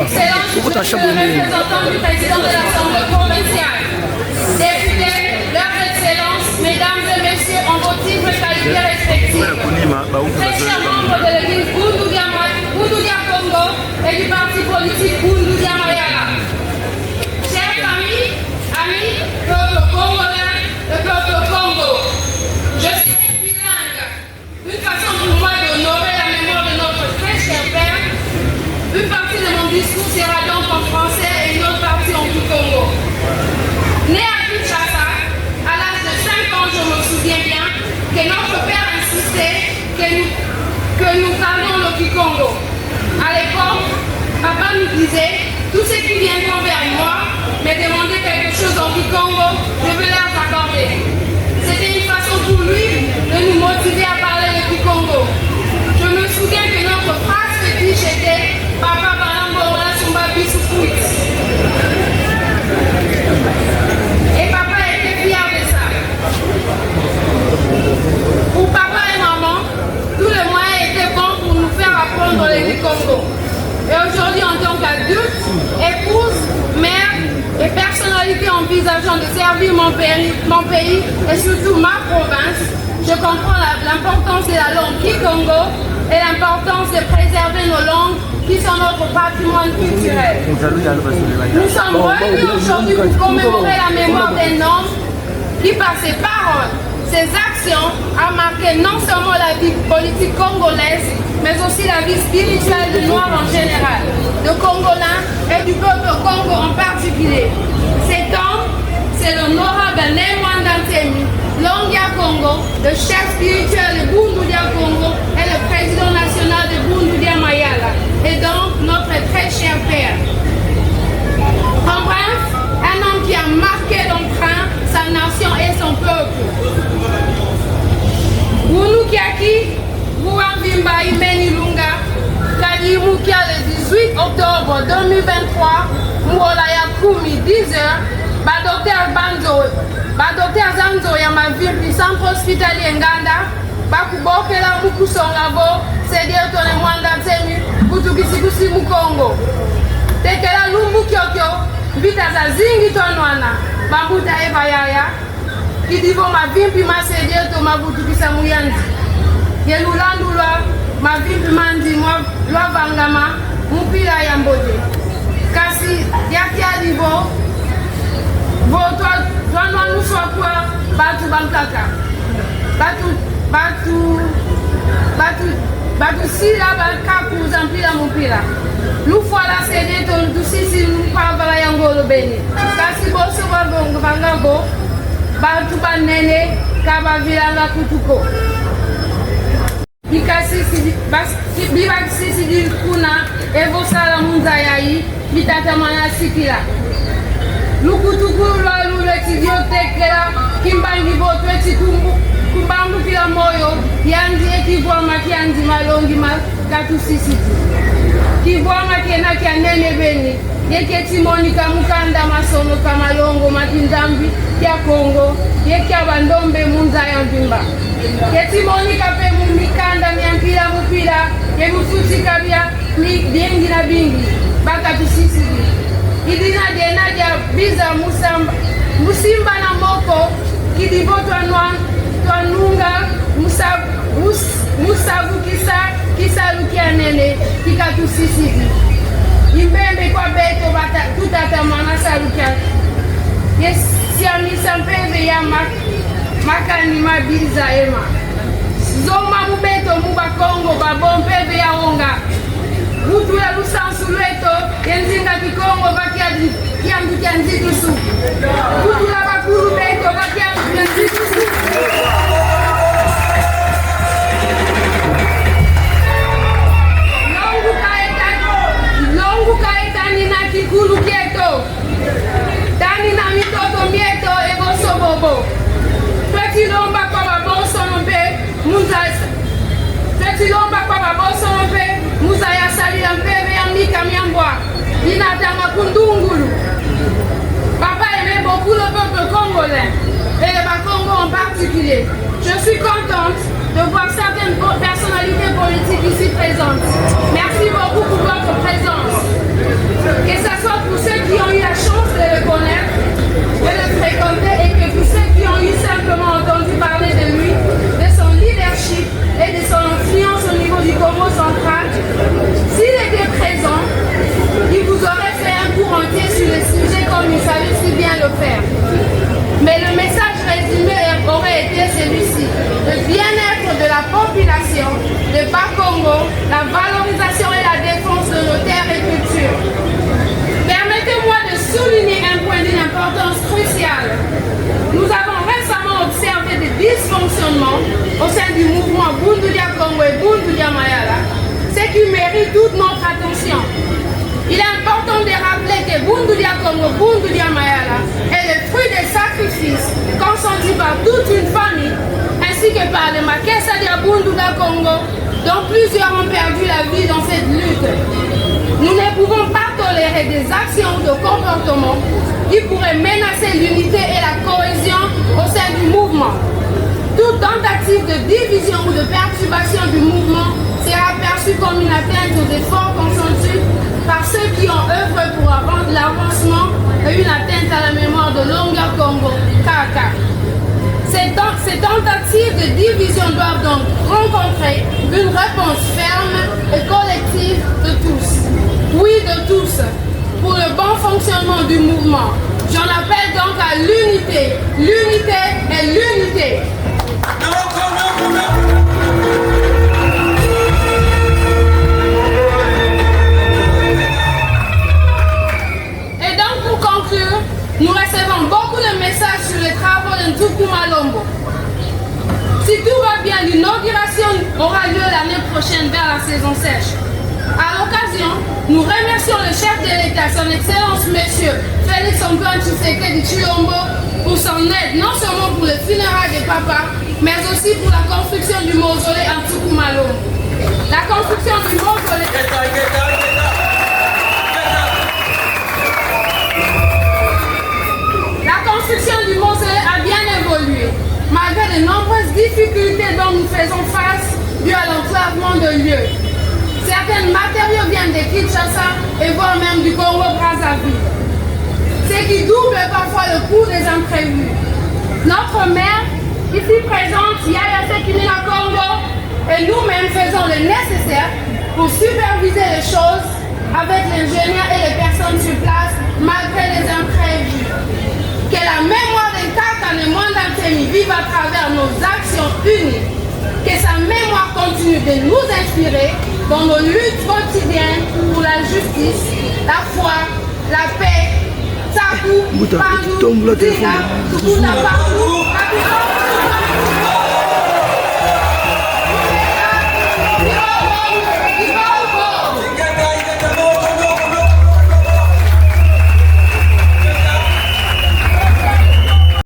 Excellences, Monsieur le représentant du président de l'Assemblée provinciale, députés, leurs excellences, mesdames et messieurs, en vos titres et qualités respectifs, très chers membres de l'église Bundudia Congo et du parti politique Bundudia Mayala, chers familles, amis, peuple congolais, le peuple Congo, je suis bilingue, une façon pour moi d'honorer la mémoire de notre très cher père. Une partie de mon discours sera donc en français et une autre partie en Kikongo. Né à Kinshasa, à l'âge de 5 ans, je me souviens bien que notre père insistait que nous parlions le Kikongo. À l'époque, papa nous disait, tous ceux qui viendront vers moi me demandaient quelque chose en Kikongo, je vais leur accorder. C'était une façon pour lui de nous motiver à parler le Kikongo. Je me souviens que notre phrase fétiche était Papa Balambora Sumba Bisoukoui. Et papa était fier de ça. Pour papa et maman, tous les moyens étaient bons pour nous faire apprendre le Kikongo. Et aujourd'hui, en tant qu'adulte, épouse, mère et personnalité envisageant de servir mon pays et surtout ma province, je comprends l'importance de la langue Kikongo et l'importance de préserver nos langues qui sont notre patrimoine culturel. Nous sommes réunis aujourd'hui pour commémorer la mémoire d'un homme qui, par ses paroles, ses actions, a marqué non seulement la vie politique congolaise, mais aussi la vie spirituelle des Noirs en général, de Congolais et du peuple Congo en particulier. Cet homme, c'est l'honorable Nemwanda Ntemi, Longia Congo, le chef spirituel de Bundudia Congo et le président national de Bundudia Mayala, et donc notre très cher père. En bref, un homme qui a marqué d'empreinte sa nation et son peuple. Wunukiaki, Wuambimba Imeni Lunga, Kadirukia le 18 octobre 2023, Mwola Yakumi 10h, Docteur Zanzo ya mavimbi centre hospitalier Nganda bakubokela mukusongavo sedia tone Mwanda Ntemi kutukisikusi mukongo tekela lumbu kyokyo vita za zingi tonwana bambuta eva yaya kidivo mavimbi masedia to mabutukisa muyanzi yelulandu lwa mavimbi mandi lwa bangama mupila ya mbote kasi yakiadivo Toi, nous sommes quoi? Batu Bankaka. Batu Sila Bankaku Zampila Mupila. Nous voilà cédé tout si nous parlons Yangolo Beni. Kasi Bosso Bangago, Batu Banene, Kaba Vilanga Kutuko. Bikasi Sidi Kuna, Evo Sala Munzayai, Bitatamana Sikila. Lukutukulu luletidio tekela kimbangi botu etikumbu kumbangu kila moyo yanzi ekivwama kianzi malongi makatu sisiti kivwama kena kya nene beni yeketimoni kamukanda masono kamalongo matinzambi kya Kongo yekya bandombe munza ya mbimba yetimoni kape mumikanda nyampila mupila yemufuti kabya bingi na bingi bakatu sisiti idina denaja biza musimba na moko kidivo twanunga musabu kisalukia nene kikatusisidi imbembe kwa beto tutatamana salukia yesiamisa mpeve ya makani mabiza ema zoma mubeto muba Kongo babo mpeve ya onga Mutu ya lusansu lweto, yenzinga Kikongo bakiaji kiangu kia nzitusu. Mutu ya bakuru beto bakiangu kia nzitusu. Longu kaetani na kikulu kieto. Tani na mitoto mieto ego sobobo. Tweti lomba kwa baboso mpe, Tweti lomba kwa baboso mpe, Musa ya salia mpeve ya mika miambwa inatanga kundungulu. Papa aimait beaucoup le peuple congolais et le Congo en particulier. Je suis contente de voir certaines personnalités politiques ici présentes. Merci beaucoup pour votre présence. Que ce soit pour ceux qui ont eu la chance de le connaître, de le fréquenter, et que pour ceux qui ont eu simplement entendu parler de lui, de son leadership et de son influence au niveau du Congo central, s'il était présent, il vous aurait fait un cours entier sur le sujet comme il savait si bien le faire. Mais le message résumé aurait été celui-ci: le bien-être de la population de Bas-Congo, la valorisation et la défense de nos terres et cultures. Permettez-moi de souligner un point d'une importance cruciale. Nous avons récemment observé des dysfonctionnements au sein du mouvement Bundulia Congo et Bundulia Mayala, ce qui mérite toute notre attention. Il est important de rappeler que Bundulia Congo, Bundulia Mayala est le fruit des sacrifices consentis par toute une famille, ainsi que par les Makessa de Bundulia Congo, dont plusieurs ont perdu la vie dans cette lutte. Nous ne pouvons pas tolérer des actions ou de comportements qui pourraient menacer l'unité et la cohésion au sein du mouvement. Toute tentative de division ou de perturbation du mouvement sera perçue comme une atteinte aux efforts consentis par ceux qui ont œuvré pour l'avancement et une atteinte à la mémoire de Longa Congo, Kaka. Ces tentatives de division doivent donc rencontrer une réponse ferme et collective de tous. Oui, de tous, pour le bon fonctionnement du mouvement. J'en appelle donc à l'unité. L'unité et l'unité. Et donc pour conclure, nous recevons beaucoup de messages sur les travaux de Ntukuma Lombo. Si tout va bien, l'inauguration aura lieu l'année prochaine vers la saison sèche. À l'occasion, nous remercions le chef de l'État, son Excellence Monsieur Félix Antoine Tshisekedi Tshilombo, pour son aide, non seulement pour le funérailles de papa, mais aussi pour la construction du mausolée en Ntukuma Lombo. La construction du mausolée... La construction du mausolée a bien évolué, malgré de nombreuses difficultés dont nous faisons face dû à l'enclavement de lieux. Certains matériaux viennent de Kinshasa et voire même du Congo-Brazzaville, ce qui double parfois le coût des imprévus. Notre maire, ici présente, Yaya Sekimina Congo, et nous-mêmes faisons le nécessaire pour superviser les choses avec l'ingénieur et les personnes sur place, malgré les imprévus. Que la mémoire de Kaka Mwanda Ntemi vive à travers nos actions unies. Que sa mémoire continue de nous inspirer dans nos luttes quotidiennes pour la justice, la foi, la paix, Sakou, Pandou, Tika, Tukuna Pakou,